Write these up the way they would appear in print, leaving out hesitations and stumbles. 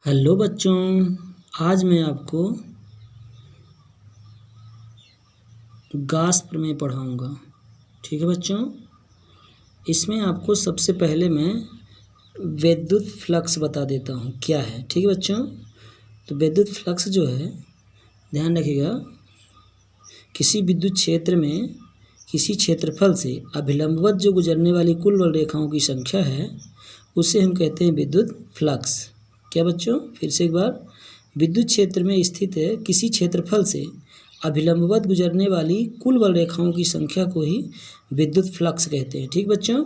Hello बच्चों, आज मैं आपको गास प्रमेय पढ़ाऊँगा। ठीक है बच्चों, इसमें आपको सबसे पहले मैं विद्युत फ्लक्स बता देता हूँ क्या है। ठीक है बच्चों, तो विद्युत फ्लक्स जो है, ध्यान रखिएगा, किसी विद्युत क्षेत्र में किसी क्षेत्रफल से अभिलंबवत जो गुजरने वाली कुल बल रेखाओं की संख्या है उसे हम कहते हैं विद्युत फ्लक्स। क्या बच्चों, फिर से एक बार, विद्युत क्षेत्र में स्थित है किसी क्षेत्रफल से अभिलंबवत गुजरने वाली कुल बल रेखाओं की संख्या को ही विद्युत फ्लक्स कहते हैं। ठीक बच्चों,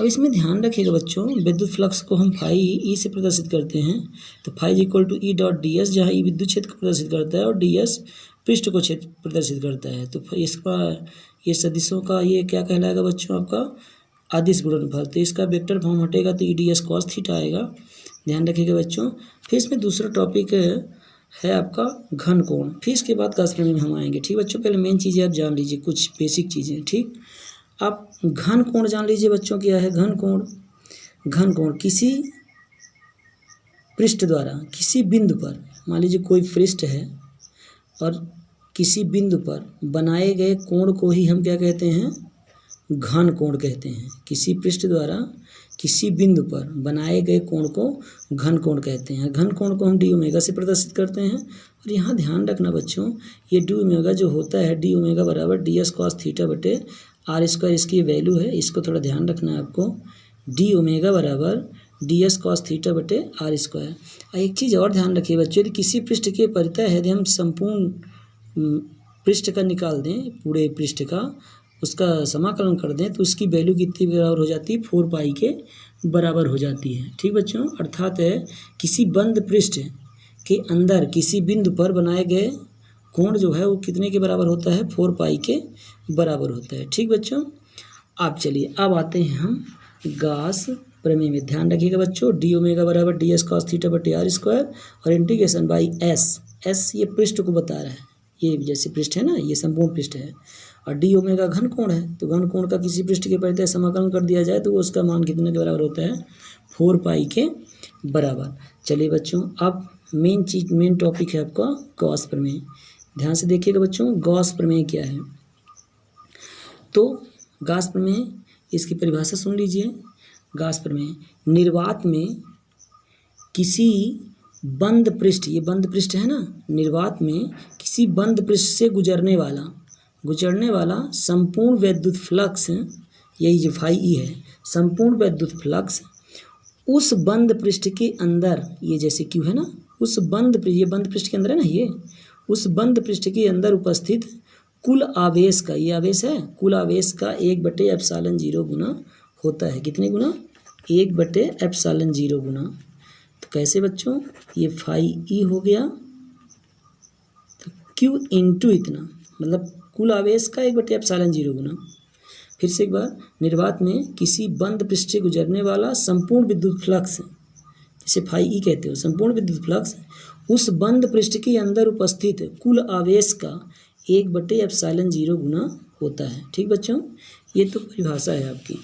अब इसमें ध्यान रखिएगा बच्चों, विद्युत फ्लक्स को हम फाई ई से प्रदर्शित करते हैं। तो phi equal to E dot D S, जहाँ ई विद्युत क्षेत्र को प्रदर्शित करता है और डी एस पृष्ठ को क्षेत्र प्रदर्शित करता है। तो इसका ये सदिशों का ये क्या कहलाएगा बच्चों, आपका अदिश गुणनफल। तो इसका वेक्टर फॉर्म हटेगा तो E D S cos theta आएगा। ध्यान रखिएगा बच्चों। फिर इसमें दूसरा टॉपिक है आपका घन कोण। फिर इसके बाद गास प्रमेय में हम आएंगे। ठीक बच्चों, पहले मेन चीज़ें आप जान लीजिए, कुछ बेसिक चीज़ें। ठीक, आप घन कोण जान लीजिए बच्चों। क्या है घन कोण? घन कोण किसी पृष्ठ द्वारा किसी बिंदु पर, मान लीजिए कोई पृष्ठ है और किसी बिंदु पर बनाए गए कोण को ही हम क्या कहते हैं? घन कोण कहते हैं। किसी पृष्ठ द्वारा किसी बिंदु पर बनाए गए कोण को घन कोण कहते हैं। घन कोण को हम डी ओमेगा से प्रदर्शित करते हैं। और यहाँ ध्यान रखना बच्चों, ये डी ओमेगा जो होता है, डी ओमेगा बराबर डी एस कॉस थीटा बटे आर स्क्वायर, इसकी वैल्यू है, इसको थोड़ा ध्यान रखना है आपको। डी ओमेगा बराबर डी एस कॉस थीटा बटे आर स्क्वायर। एक चीज़ और ध्यान रखिए बच्चों, यदि किसी पृष्ठ के परितः है, यदि हम संपूर्ण पृष्ठ का निकाल दें, पूरे पृष्ठ का उसका समाकलन कर दें, तो उसकी वैल्यू कितनी बराबर हो जाती है? 4 पाई के बराबर हो जाती है। ठीक बच्चों, अर्थात है किसी बंद पृष्ठ के अंदर किसी बिंदु पर बनाए गए कोण जो है वो कितने के बराबर होता है? 4 पाई के बराबर होता है। ठीक बच्चों, आप चलिए अब आते हैं हम गास प्रमेय में। ध्यान रखिएगा बच्चों, डी ओमेगा बराबर डी एस कॉस थीटा बटे आर स्क्वायर और इंटीग्रेशन बाई एस ये पृष्ठ को बता रहा है। ये जैसे पृष्ठ है ना, ये संपूर्ण पृष्ठ है, और डी ओमेगा घन कोण है। तो घन कोण का किसी पृष्ठ के परितः समाकलन कर दिया जाए तो वो उसका मान कितने के बराबर होता है? 4 पाई के बराबर। चलिए बच्चों, अब मेन टॉपिक है आपका गॉस प्रमेय। ध्यान से देखिएगा बच्चों, गॉस प्रमेय क्या है? तो गॉस प्रमेय, इसकी परिभाषा सुन लीजिए। गॉस प्रमेय, निर्वात में किसी बंद पृष्ठ, ये बंद पृष्ठ है ना, निर्वात में किसी बंद पृष्ठ से गुजरने वाला संपूर्ण वैद्युत फ्लक्स, यही जो फाई ई है, संपूर्ण वैद्युत फ्लक्स उस बंद पृष्ठ के अंदर, ये जैसे क्यू है ना, उस बंद ये बंद पृष्ठ के अंदर है ना, ये उस बंद पृष्ठ के अंदर उपस्थित कुल आवेश का, ये आवेश है, कुल आवेश का 1/ε0 गुना होता है। कितने गुना? 1/ε0 गुना। तो कैसे बच्चों? ये फाई ई हो गया, तो क्यू इंटू इतना, मतलब कुल आवेश का 1/ε0 गुना। फिर से एक बार, निर्वात में किसी बंद पृष्ठ से गुजरने वाला संपूर्ण विद्युत फ्लक्स, जिसे फाई ई कहते हो, संपूर्ण विद्युत फ्लक्स उस बंद पृष्ठ के अंदर उपस्थित कुल आवेश का 1/ε0 गुना होता है। ठीक बच्चों, ये तो परिभाषा है आपकी।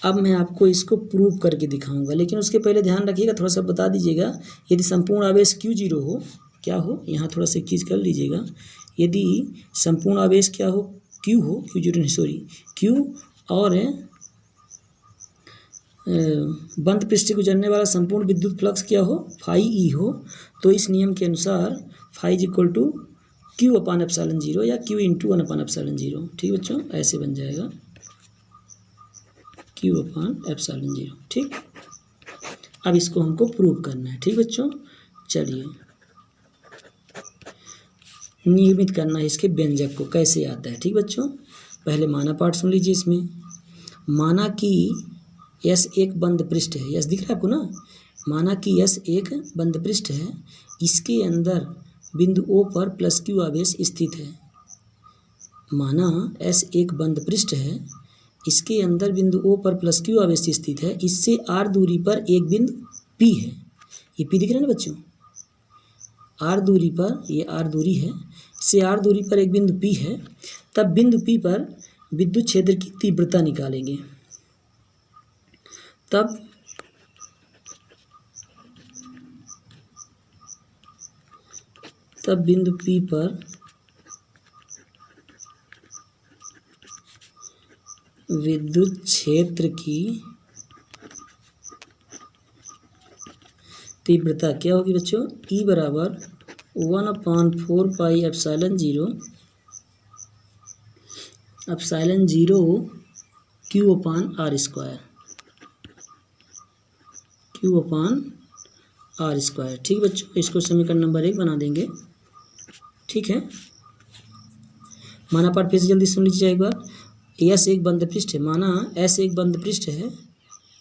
अब मैं आपको इसको प्रूव करके दिखाऊंगा, लेकिन उसके पहले ध्यान रखिएगा, थोड़ा सा बता दीजिएगा, यदि संपूर्ण आवेश Q0 हो, क्या हो, यहाँ थोड़ा सा एक चीज़ कर लीजिएगा, यदि संपूर्ण आवेश क्या हो? Q हो, Q0 नहीं सॉरी, Q और बंद पृष्ठ से गुजरने वाला संपूर्ण विद्युत फ्लक्स क्या हो? फाई ई हो, तो इस नियम के अनुसार phi is equal to Q/ε0 या Q इंटू 1/ε0। ठीक बच्चों, ऐसे बन जाएगा Q/ε0। ठीक, अब इसको हमको प्रूव करना है। ठीक बच्चों, चलिए, नियमित करना है इसके व्यंजक को, कैसे आता है। ठीक बच्चों, पहले माना पाठ सुन लीजिए। इसमें माना कि यस एक बंद पृष्ठ है, यस दिख रहा है आपको ना, माना कि यस एक बंद पृष्ठ है, इसके अंदर बिंदु O पर प्लस Q आवेश स्थित है। माना S एक बंद पृष्ठ है, इसके अंदर बिंदु O पर प्लस Q आवेश स्थित है, इससे R दूरी पर एक बिंदु P है। ये P दिख रहा है ना बच्चों, R दूरी पर, ये R दूरी है, इससे R दूरी पर एक बिंदु P है। तब बिंदु P पर विद्युत क्षेत्र की तीव्रता निकालेंगे। तब तब बिंदु P पर विद्युत क्षेत्र की तीव्रता क्या होगी बच्चों? E बराबर 1/4 एप्सिलॉन जीरो Q/R²। ठीक बच्चों, इसको समीकरण नंबर 1 बना देंगे। ठीक है, माना पाठ फिर से जल्दी सुन लीजिए एक बार। S एक बंद पृष्ठ है, माना S एक बंद पृष्ठ है,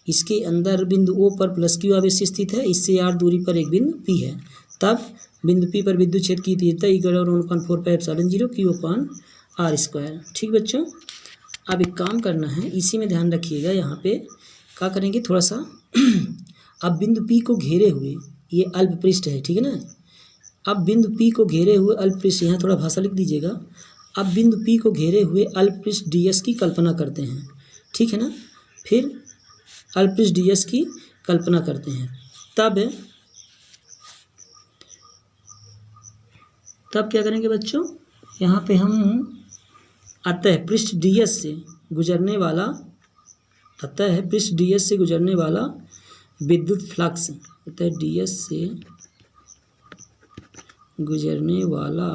इसके अंदर बिंदु O पर प्लस Q आवेश स्थित है, इससे R दूरी पर एक बिंदु P है। तब बिंदु P पर विद्युत क्षेत्र की तीव्रता E/4πε0Q/R²। ठीक बच्चों, अब एक काम करना है, इसी में ध्यान रखिएगा। यहाँ पे क्या करेंगे थोड़ा सा अब बिंदु P को घेरे हुए ये अल्प पृष्ठ है, ठीक है ना। अब बिंदु P को घेरे हुए अल्प पृष्ठ, यहाँ थोड़ा भाषा लिख दीजिएगा। अब बिंदु P को घेरे हुए अल्प पृष्ठ DS की कल्पना करते हैं, ठीक है ना। फिर अल्प पृष्ठ DS की कल्पना करते हैं, तब क्या करेंगे बच्चों, यहाँ पे हम अतः पृष्ठ DS से गुजरने वाला विद्युत फ्लक्स, अतः DS से गुजरने वाला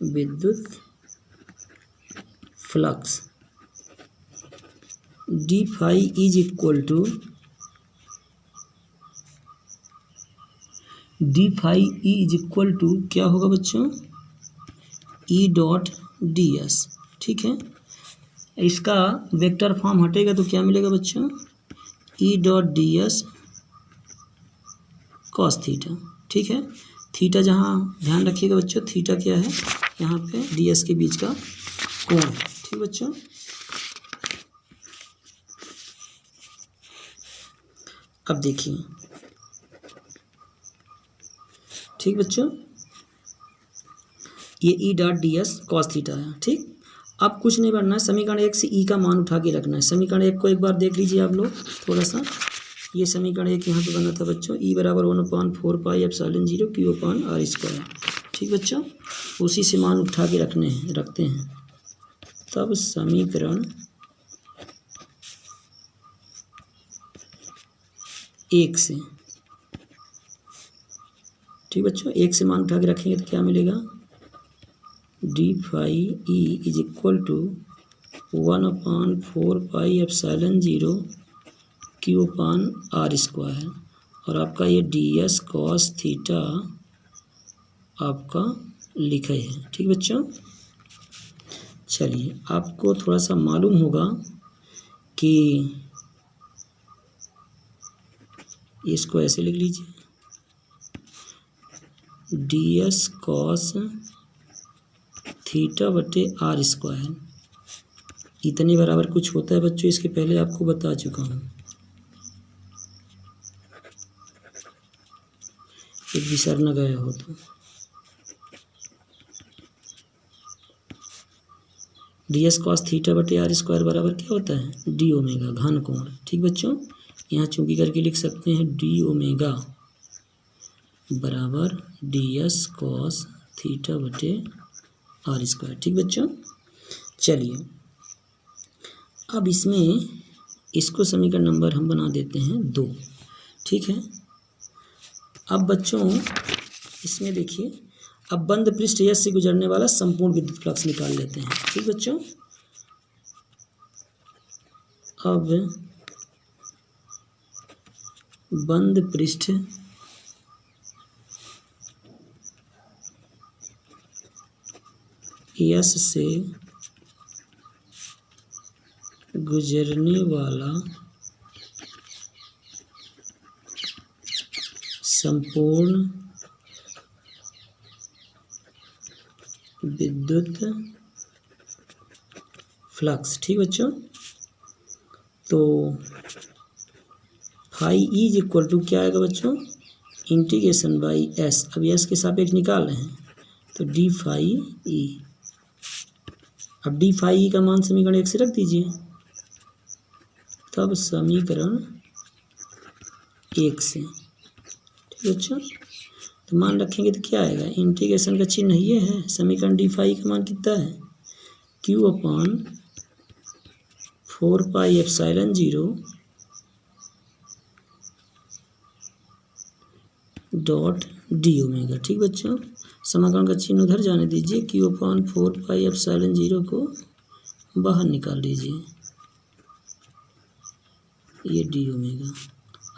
विद्युत flux d phi is equal to क्या होगा बच्चों? E.ds। ठीक है, इसका वेक्टर फॉर्म हटेगा तो क्या मिलेगा बच्चों? E.ds cos theta. ठीक है, थीटा जहाँ ध्यान रखिएगा बच्चों, थीटा क्या है? यहाँ पे ds के बीच का कोण है। ठीक बच्चों, अब देखिए, ठीक बच्चों, ये E.ds cos थीटा है। ठीक, अब कुछ नहीं करना है, समीकरण 1 से E का मान उठा के रखना है। समीकरण 1 को एक बार देख लीजिए आप लोग थोड़ा सा। ये समीकरण 1 यहाँ पे बना था बच्चों, E बराबर 1/4πε0Q/R²। ठीक बच्चों, उसी से मान उठा के रखते हैं। तब समीकरण 1 से, ठीक बच्चों, 1 से मान उठा के रखेंगे तो क्या मिलेगा? d phi E is equal to 1/4πε0Q/R²। और आपका ये ds cos थीटा आपका लिखे है। ठीक बच्चों, चलिए, आपको थोड़ा सा मालूम होगा कि इसको ऐसे लिख लीजिए, ds cos थीटा बटे R²। इतने बराबर कुछ होता है बच्चों, इसके पहले आपको बता चुका हूँ। एक बिसर न गया हो तो ds cos थीटा बटे R² बराबर क्या होता है? d ओमेगा घन कोण। ठीक बच्चों, यहाँ चूंकि करके लिख सकते हैं d ओमेगा बराबर ds cos थीटा बटे R²। ठीक बच्चों, चलिए, अब इसको समीकरण नंबर हम बना देते हैं 2। ठीक है, अब बच्चों इसमें देखिए, अब बंद पृष्ठ S से गुजरने वाला संपूर्ण विद्युत फ्लक्स निकाल लेते हैं। ठीक बच्चों, अब बंद पृष्ठ S से गुजरने वाला संपूर्ण विद्युत फ्लक्स। ठीक बच्चों, तो phi E is equal to क्या आएगा बच्चों? Integration by S. अब एस के सापेक्ष निकाल रहे हैं तो डी फाई ई। अब डी फाई ई का मान समीकरण 1 से रख दीजिए, तब समीकरण 1 से। ठीक है बच्चों, तो मान रखेंगे तो क्या आएगा, इंटीग्रेशन का चिन्ह ये है, समीकरण d का मान कितना है, q/4πε0 डॉट डी ओमेगा। ठीक बच्चों, समाकलन का चिन्ह उधर जाने दीजिए, q/4πε0 को बाहर निकाल लीजिए, ये डी ओमेगा।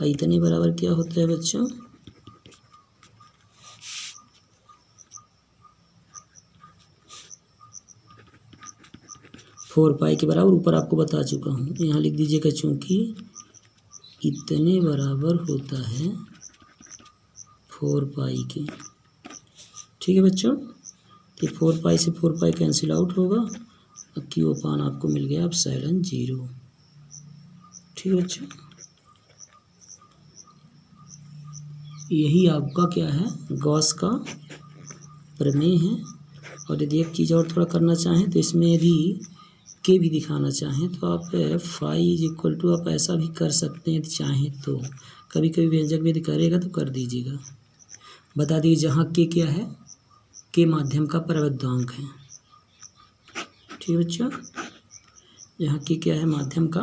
इतने बराबर क्या होता है बच्चों, 4π के बराबर, ऊपर आपको बता चुका हूँ, यहाँ लिख दीजिएगा, चूँकि इतने बराबर होता है 4π के। ठीक है बच्चों, तो 4π से 4π कैंसिल आउट होगा, अब q/, आपको मिल गया ε0। ठीक है बच्चों, यही आपका क्या है, गॉस का प्रमेय है। और यदि एक चीज़ और थोड़ा करना चाहें तो इसमें यदि के भी दिखाना चाहें तो आप फाई = आप ऐसा भी कर सकते हैं यदि चाहें तो, कभी कभी व्यंजक भी यदि करेगा तो कर दीजिएगा। बता दीजिए जहाँ के क्या है, के माध्यम का परावैद्युतांक है। ठीक है बच्चों, यहाँ के क्या है, माध्यम का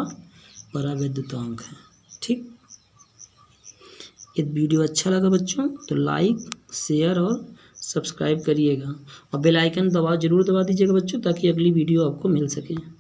परावैद्युतांक है। ठीक, यदि वीडियो अच्छा लगा बच्चों तो लाइक, शेयर और सब्सक्राइब करिएगा, और बेल आइकन जरूर दबा दीजिएगा बच्चों, ताकि अगली वीडियो आपको मिल सके।